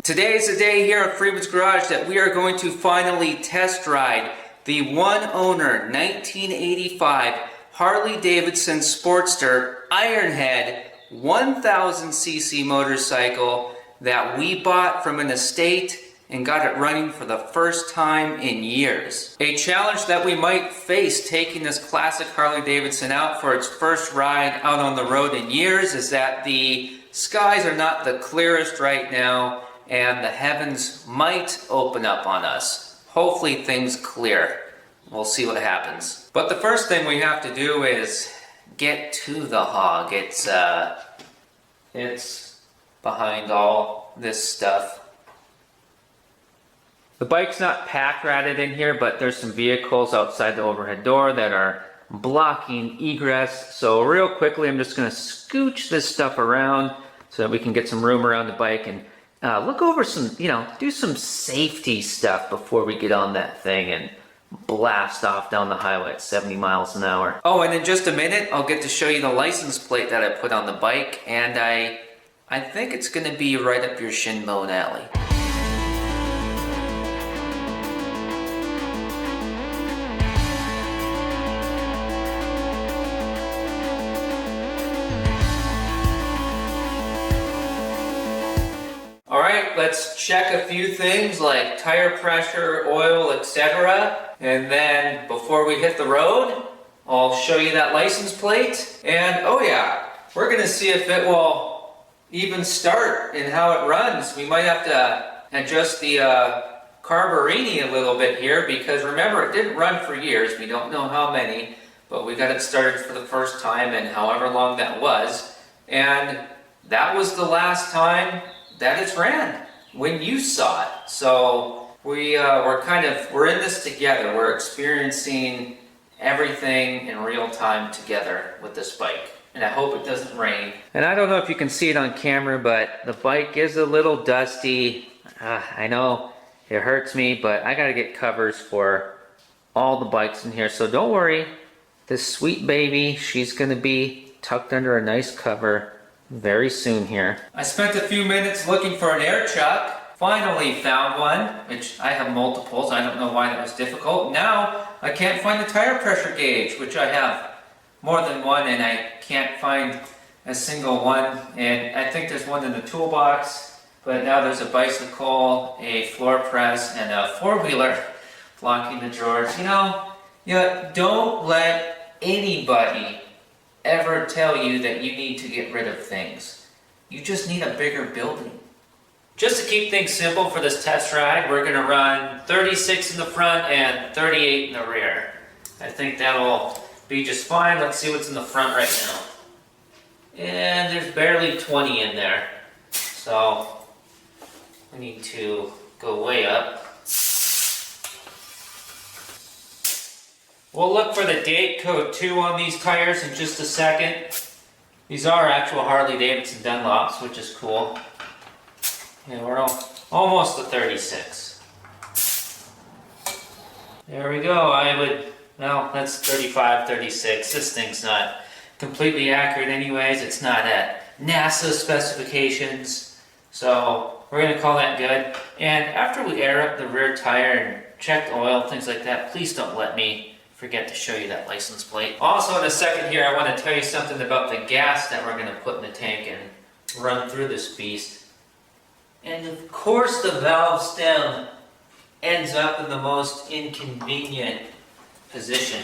Today is the day here at Freeman's Garage that we are going to finally test ride the one owner 1985 Harley Davidson Sportster Ironhead 1000cc motorcycle that we bought from an estate and got it running for the first time in years. A challenge that we might face taking this classic Harley Davidson out for its first ride out on the road in years is that the skies are not the clearest right now and the heavens might open up on us. Hopefully things clear. We'll see what happens. But the first thing we have to do is get to the hog. It's behind all this stuff. The bike's not pack ratted in here, but there's some vehicles outside the overhead door that are blocking egress. So real quickly, I'm just gonna scooch this stuff around so that we can get some room around the bike and look over some, do some safety stuff before we get on that thing and blast off down the highway at 70 miles an hour. Oh, and in just a minute, I'll get to show you the license plate that I put on the bike, and I think it's gonna be right up your shin bone alley. Alright, let's check a few things like tire pressure, oil, etc. And then before we hit the road, I'll show you that license plate. And oh yeah, we're gonna see if it will even start and how it runs. We might have to adjust the carburini a little bit here because remember, it didn't run for years. We don't know how many, but we got it started for the first time and however long that was. And that was the last time that it's ran when you saw it. So we're in this together. We're experiencing everything in real time together with this bike. And I hope it doesn't rain. And I don't know if you can see it on camera, but the bike is a little dusty. I know it hurts me, but I gotta get covers for all the bikes in here. So don't worry, this sweet baby, she's gonna be tucked under a nice cover very soon here. I spent a few minutes looking for an air chuck. Finally found one, which I have multiples. I don't know why that was difficult. Now I can't find the tire pressure gauge, which I have more than one, and I can't find a single one. And I think there's one in the toolbox, but now there's a bicycle, a floor press, and a four-wheeler blocking the drawers. Don't let anybody ever tell you that you need to get rid of things. You just need a bigger building. Just to keep things simple for this test ride, we're gonna run 36 in the front and 38 in the rear. I think that'll be just fine. Let's see what's in the front right now. And there's barely 20 in there. So we need to go way up. We'll look for the date code 2 on these tires in just a second. These are actual Harley Davidson Dunlops, which is cool. And we're almost to 36. There we go. That's 35, 36. This thing's not completely accurate anyways. It's not at NASA specifications. So we're going to call that good. And after we air up the rear tire and check the oil, things like that, please don't let me forget to show you that license plate. Also in a second here, I want to tell you something about the gas that we're going to put in the tank and run through this beast. And of course the valve stem ends up in the most inconvenient position.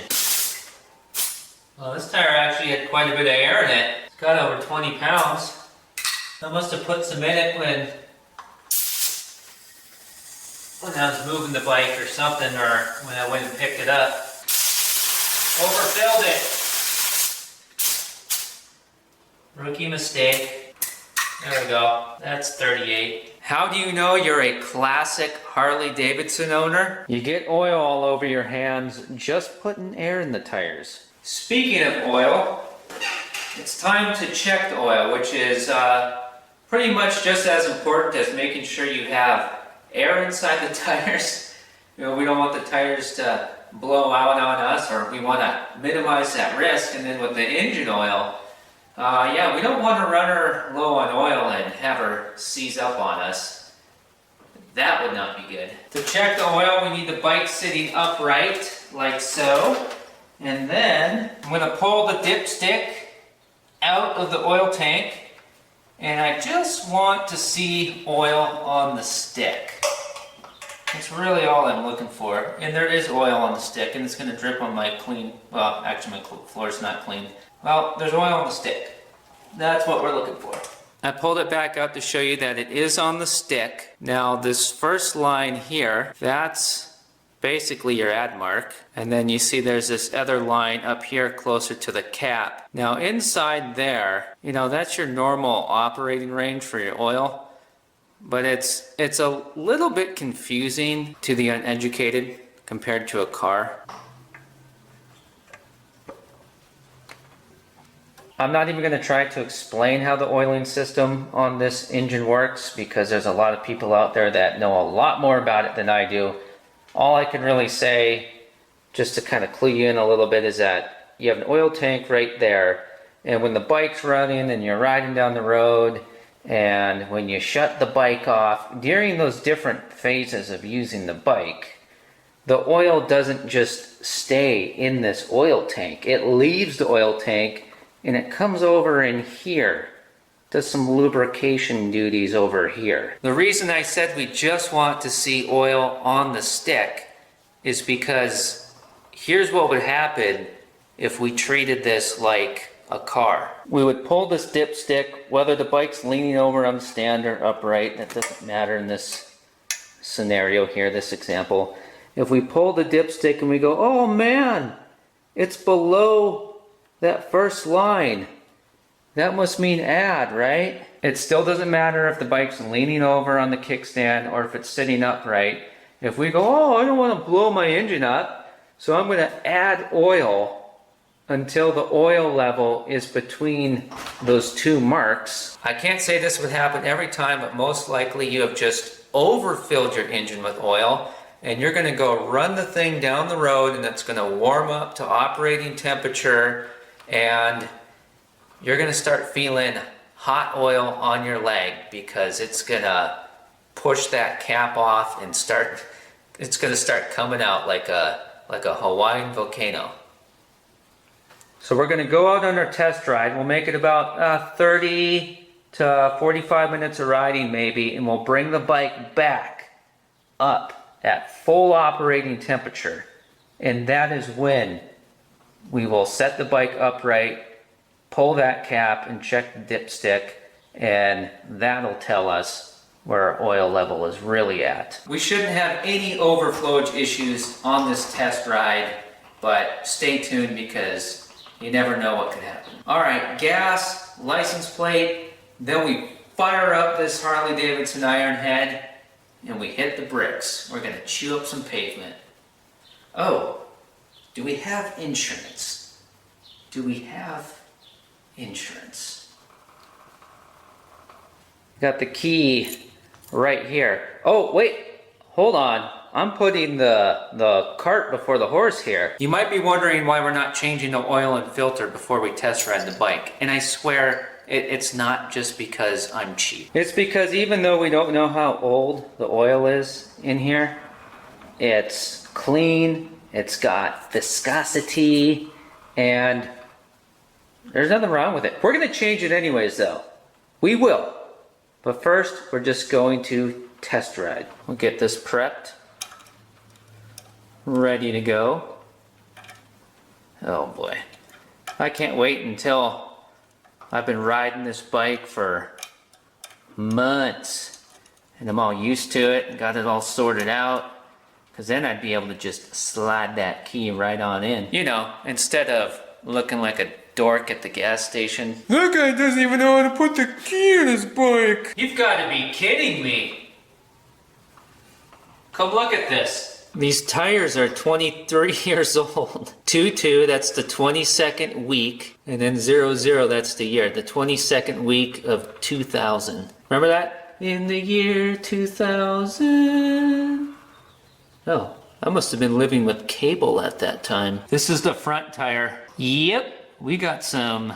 Well, this tire actually had quite a bit of air in it. It's got over 20 pounds. I must have put some in it when I was moving the bike or something, or when I went and picked it up. Overfilled it. Rookie mistake. There we go. That's 38. How do you know you're a classic Harley Davidson owner? You get oil all over your hands just putting air in the tires. Speaking of oil, it's time to check the oil, which is pretty much just as important as making sure you have air inside the tires. We don't want the tires to blow out on us, or we want to minimize that risk. And then with the engine oil, we don't want to run her low on oil and have her seize up on us. That would not be good. To check the oil, we need the bike sitting upright, like so. And then I'm going to pull the dipstick out of the oil tank. And I just want to see oil on the stick. That's really all I'm looking for. And there is oil on the stick, and it's going to drip on my clean, well, actually my floor's not clean. Well, there's oil on the stick. That's what we're looking for. I pulled it back up to show you that it is on the stick. Now this first line here, that's basically your ad mark. And then you see there's this other line up here closer to the cap. Now inside there, you know, that's your normal operating range for your oil. But it's a little bit confusing to the uneducated compared to a car. I'm not even going to try to explain how the oiling system on this engine works because there's a lot of people out there that know a lot more about it than I do. All I can really say, just to kind of clue you in a little bit, is that you have an oil tank right there, and when the bike's running and you're riding down the road, and when you shut the bike off, during those different phases of using the bike, the oil doesn't just stay in this oil tank. It leaves the oil tank and it comes over in here, does some lubrication duties over here. The reason I said we just want to see oil on the stick is because here's what would happen if we treated this like a car. We would pull this dipstick, whether the bike's leaning over on the stand or upright, that doesn't matter in this scenario here, this example. If we pull the dipstick and we go, oh man, it's below that first line. That must mean add, right? It still doesn't matter if the bike's leaning over on the kickstand or if it's sitting upright. If we go, oh, I don't want to blow my engine up, so I'm going to add oil until the oil level is between those two marks. I can't say this would happen every time, but most likely you have just overfilled your engine with oil and you're going to go run the thing down the road and it's going to warm up to operating temperature and you're going to start feeling hot oil on your leg because it's going to push that cap off and it's going to start coming out like a Hawaiian volcano. So we're going to go out on our test ride. We'll make it about 30 to 45 minutes of riding maybe, and we'll bring the bike back up at full operating temperature. And that is when we will set the bike upright, pull that cap and check the dipstick, and that'll tell us where our oil level is really at. We shouldn't have any overflowage issues on this test ride, but stay tuned because you never know what could happen. All right, gas, license plate, then we fire up this Harley Davidson Ironhead and we hit the bricks. We're gonna chew up some pavement. Oh, do we have insurance? Do we have insurance? Got the key right here. Oh, wait, hold on. I'm putting the cart before the horse here. You might be wondering why we're not changing the oil and filter before we test ride the bike. And I swear, it's not just because I'm cheap. It's because even though we don't know how old the oil is in here, it's clean, it's got viscosity, and there's nothing wrong with it. We're gonna change it anyways though. We will. But first, we're just going to test ride. We'll get this prepped. Ready to go. Oh boy. I can't wait until I've been riding this bike for months and I'm all used to it and got it all sorted out, because then I'd be able to just slide that key right on in. You know, instead of looking like a dork at the gas station. That guy doesn't even know how to put the key in his bike. You've got to be kidding me. Come look at this. These tires are 23 years old. 2-2, that's the 22nd week. And then 0-0, that's the year. The 22nd week of 2000. Remember that? In the year 2000. Oh, I must have been living with cable at that time. This is the front tire. Yep, we got some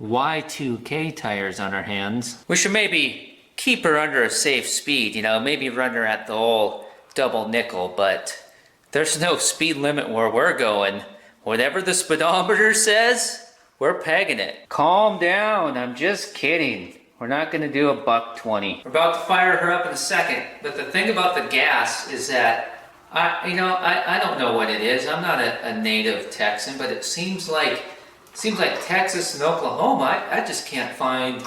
Y2K tires on our hands. We should maybe keep her under a safe speed, you know, maybe run her at the old double nickel, but there's no speed limit where we're going. Whatever the speedometer says, we're pegging it. Calm down, I'm just kidding. We're not gonna do a $120. We're about to fire her up in a second, but the thing about the gas is that, I don't know what it is. I'm not a native Texan, but it seems like Texas and Oklahoma, I just can't find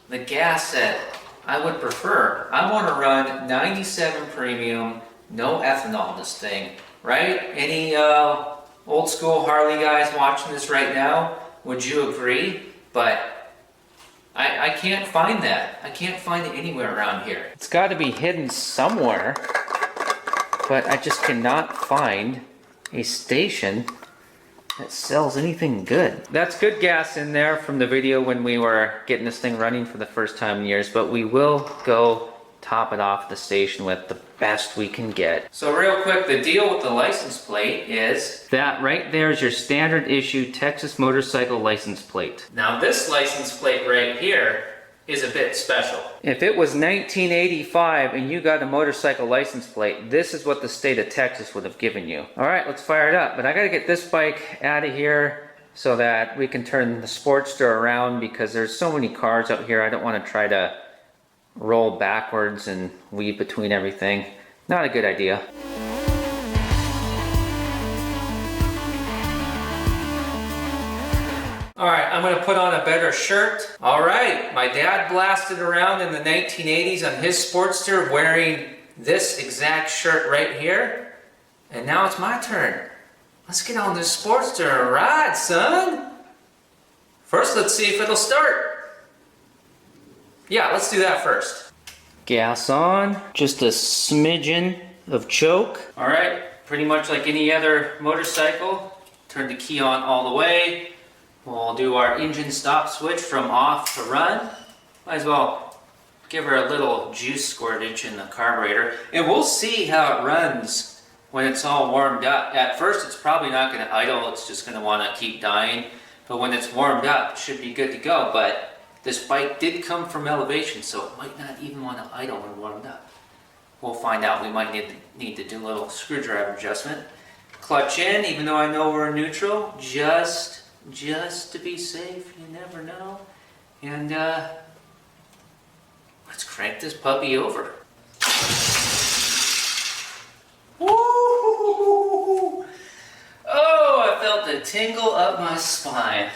the gas that I would prefer. I want to run 97 premium, no ethanol this thing, right? Any old school Harley guys watching this right now, would you agree? But I can't find that. I can't find it anywhere around here. It's got to be hidden somewhere, but I just cannot find a station that sells anything good. That's good gas in there from the video when we were getting this thing running for the first time in years, but we will go top it off the station with the best we can get. So real quick, the deal with the license plate is that right there is your standard issue Texas motorcycle license plate. Now this license plate right here is a bit special. If it was 1985 and you got a motorcycle license plate, this is what the state of Texas would have given you. All right, let's fire it up. But I gotta get this bike out of here so that we can turn the Sportster around, because there's so many cars out here. I don't want to try to roll backwards and weave between everything. Not a good idea. Alright, I'm going to put on a better shirt. Alright, my dad blasted around in the 1980s on his Sportster wearing this exact shirt right here. And now it's my turn. Let's get on this Sportster and ride, son. First, let's see if it'll start. Yeah, let's do that first. Gas on, just a smidgen of choke. Alright, pretty much like any other motorcycle. Turn the key on all the way. We'll do our engine stop switch from off to run. Might as well give her a little juice squirtage in the carburetor. And we'll see how it runs when it's all warmed up. At first it's probably not going to idle, it's just going to want to keep dying. But when it's warmed up, it should be good to go. But this bike did come from elevation, so it might not even want to idle when warmed up. We'll find out. We might need to do a little screwdriver adjustment. Clutch in, even though I know we're in neutral, just to be safe, you never know. And let's crank this puppy over. Woo! Oh, I felt the tingle up my spine.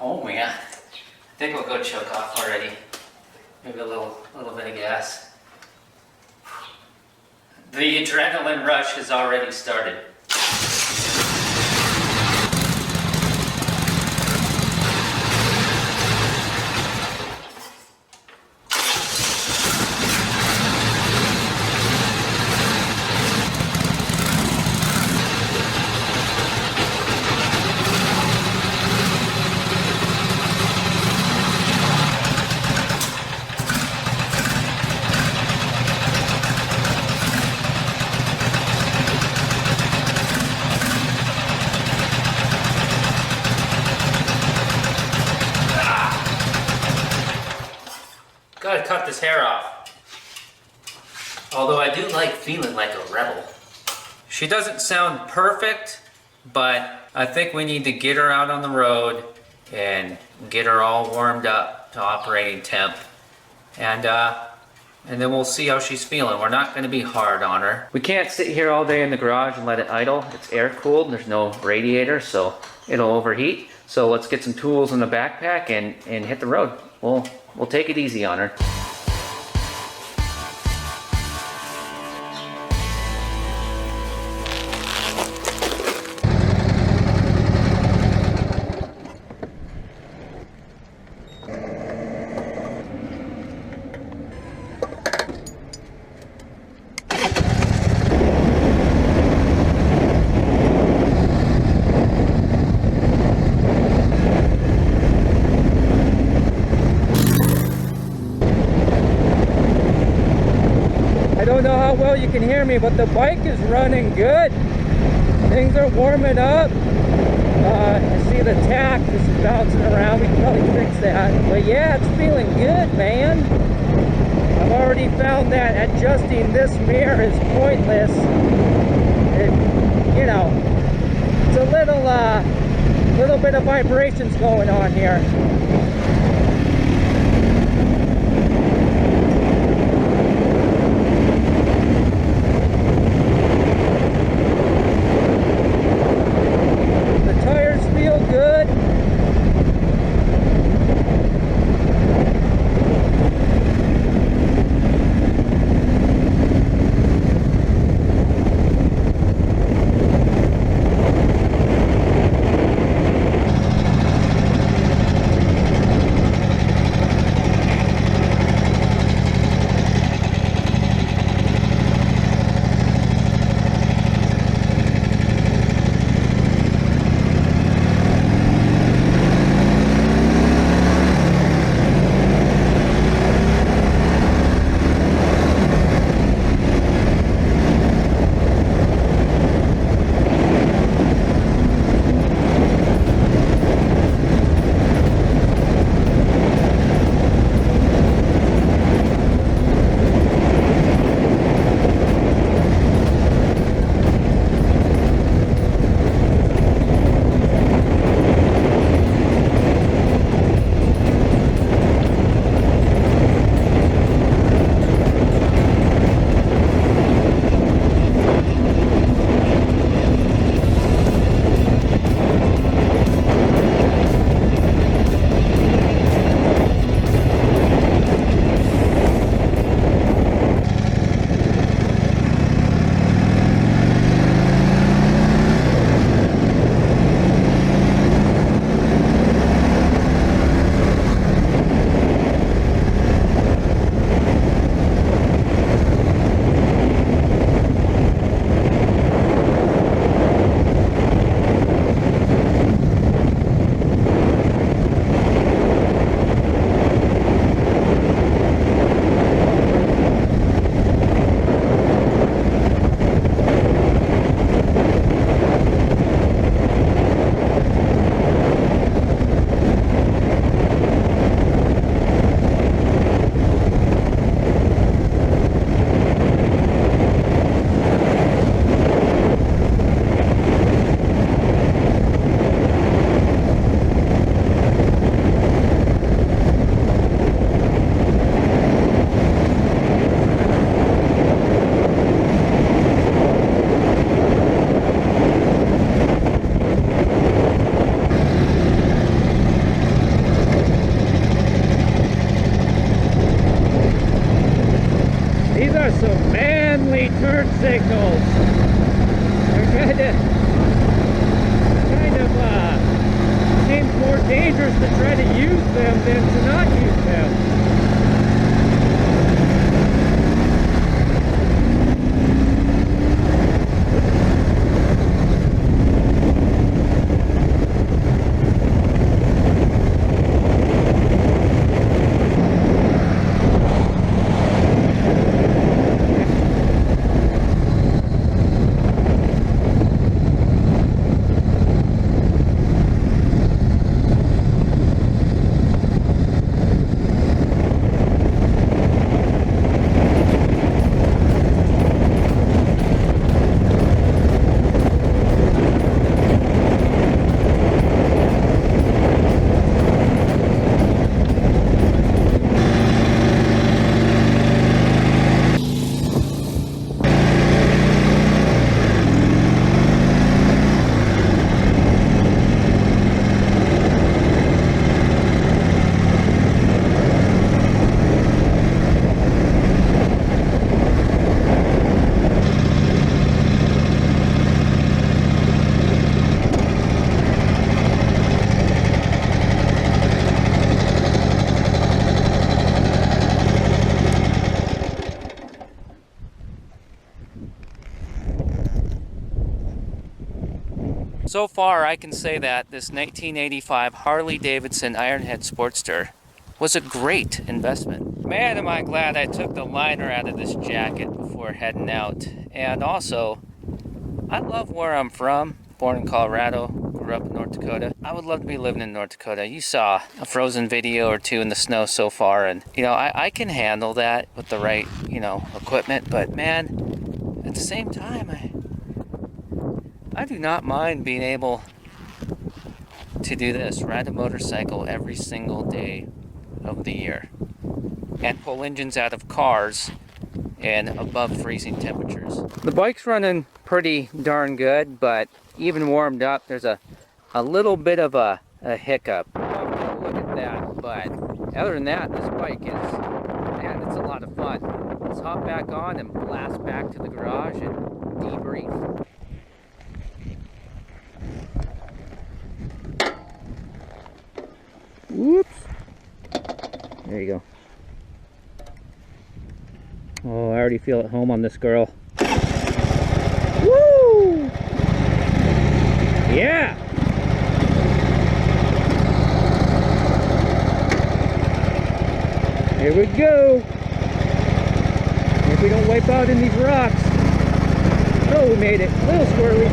Oh man, I think we'll go choke off already. Maybe a little bit of gas. The adrenaline rush has already started. Gotta cut this hair off. Although I do like feeling like a rebel. She doesn't sound perfect, but I think we need to get her out on the road and get her all warmed up to operating temp. And then we'll see how she's feeling. We're not gonna be hard on her. We can't sit here all day in the garage and let it idle. It's air cooled, there's no radiator, so it'll overheat. So let's get some tools in the backpack and hit the road. We'll take it easy on her. Well, you can hear me, but the bike is running good. Things are warming up. I see the tack just bouncing around. We can probably fix that. But yeah, it's feeling good, man. I've already found that adjusting this mirror is pointless. You know, it's a little bit of vibrations going on here. The tires feel good. turn signals. They're kind of seems more dangerous to try to use them than to not use them. So far, I can say that this 1985 Harley Davidson Ironhead Sportster was a great investment. Man, am I glad I took the liner out of this jacket before heading out. And also, I love where I'm from. Born in Colorado, grew up in North Dakota. I would love to be living in North Dakota. You saw a Frozen video or two in the snow so far, and you know, I can handle that with the right, you know, equipment, but man, at the same time, I do not mind being able to do this, ride a motorcycle every single day of the year and pull engines out of cars in above freezing temperatures. The bike's running pretty darn good, but even warmed up, there's a little bit of a hiccup. Oh, look at that. But other than that, this bike is, man, it's a lot of fun. Let's hop back on and blast back to the garage and debrief. Whoops. There you go. Oh, I already feel at home on this girl. Woo! Yeah! Here we go! If we don't wipe out in these rocks. Oh, we made it. A little squirrely.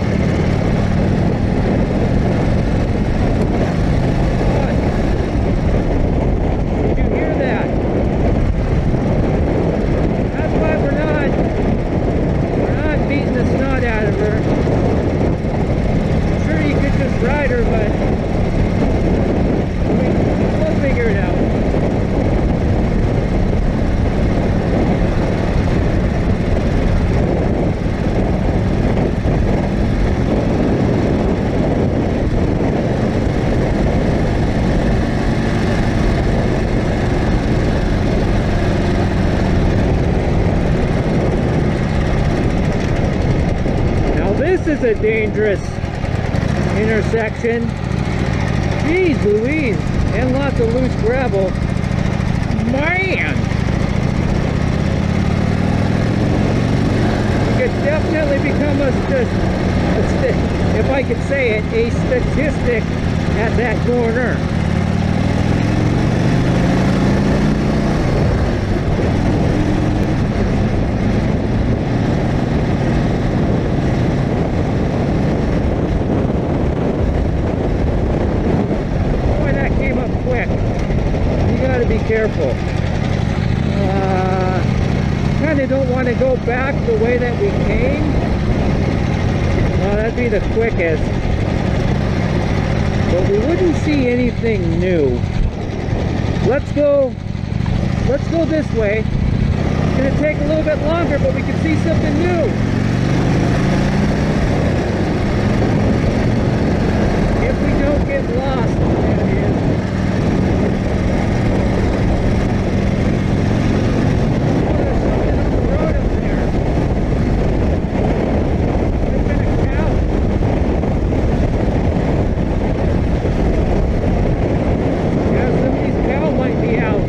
This is a dangerous intersection. Jeez Louise, and lots of loose gravel. Man! You could definitely become if I could say it, a statistic at that corner. Careful. Kind of don't want to go back the way that we came. Well, that'd be the quickest. But we wouldn't see anything new. Let's go this way. It's going to take a little bit longer, but we can see something new. If we don't get lost, there it is.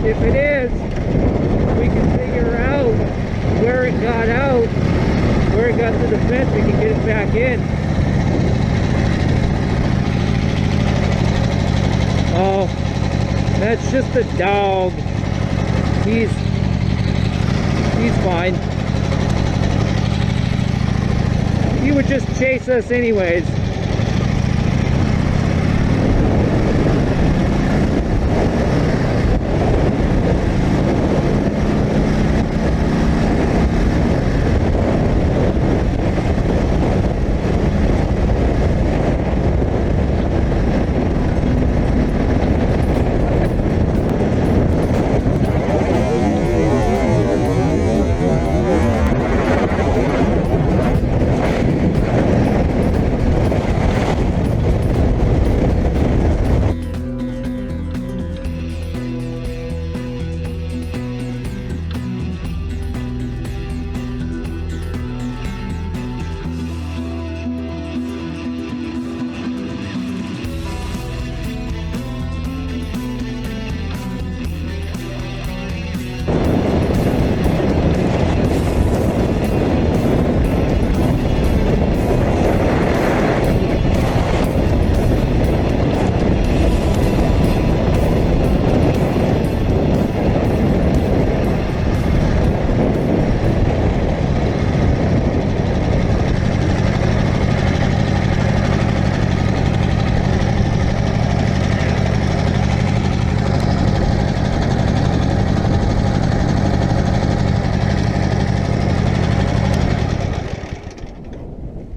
If it is, we can figure out where it got out, where it got to the fence, we can get it back in. Oh, that's just a dog. He's fine. He would just chase us anyways.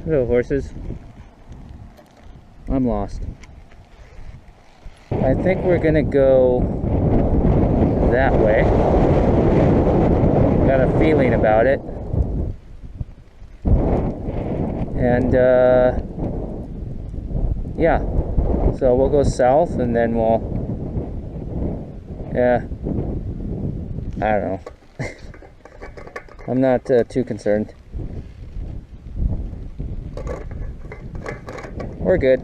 Hello, horses. I'm lost. I think we're gonna go that way. Got a feeling about it. And yeah, so we'll go south and then we'll, yeah, I don't know. I'm not too concerned. We're good.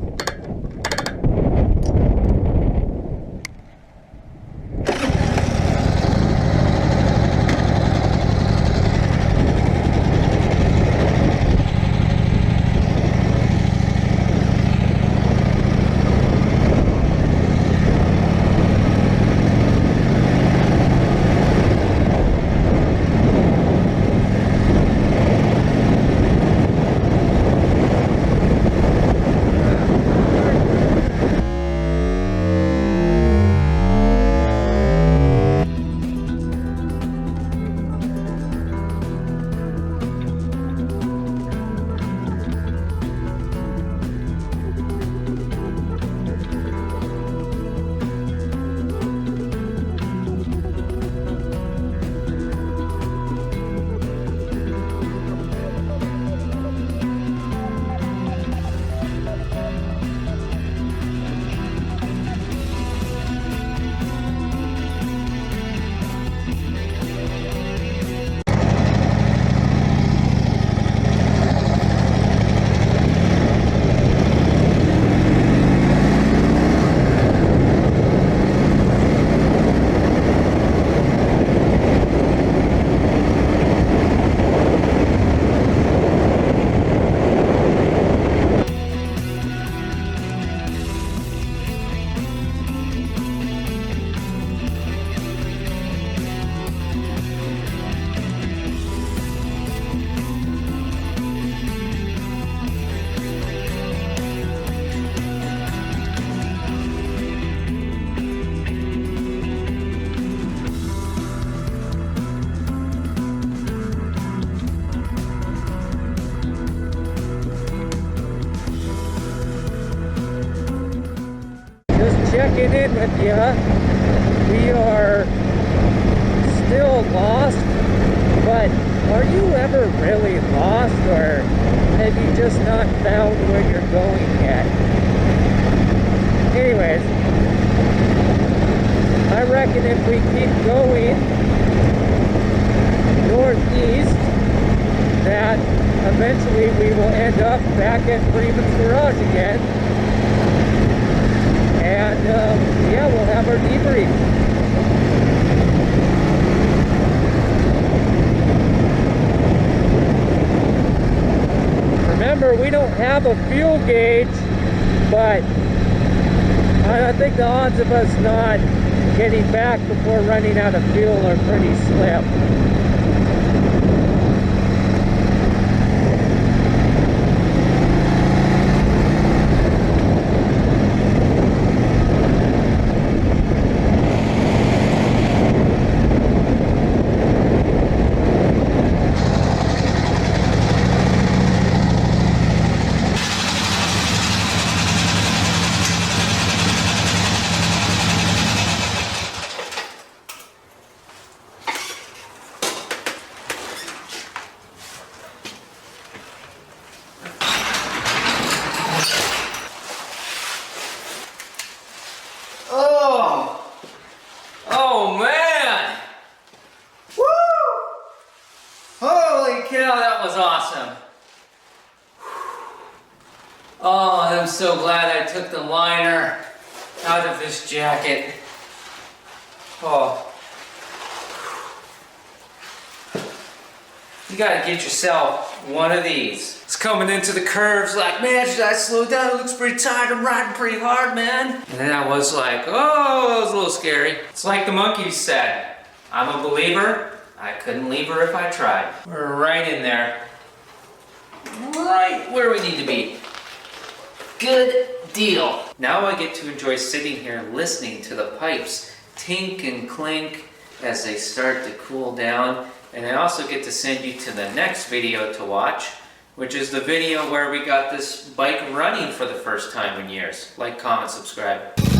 Checking in with you. We are still lost, but are you ever really lost, or have you just not found where you're going yet? Anyways, I reckon if we keep going northeast, that eventually we will end up back at Freeman's garage again. And yeah, we'll have our debrief. Remember, we don't have a fuel gauge, but I think the odds of us not getting back before running out of fuel are pretty slim. Oh man! Woo! Holy cow, that was awesome. Oh, I'm so glad I took the liner out of this jacket. Oh. You gotta get yourself one of these. It's coming into the curves like, man, should I slow down? It looks pretty tight. I'm riding pretty hard, man. And then I was like, oh, that was a little scary. It's like the monkeys said, I'm a believer. I couldn't leave her if I tried. We're right in there. Right where we need to be. Good deal. Now I get to enjoy sitting here listening to the pipes tink and clink as they start to cool down. And I also get to send you to the next video to watch which is the video where we got this bike running for the first time in years. Like, comment, subscribe.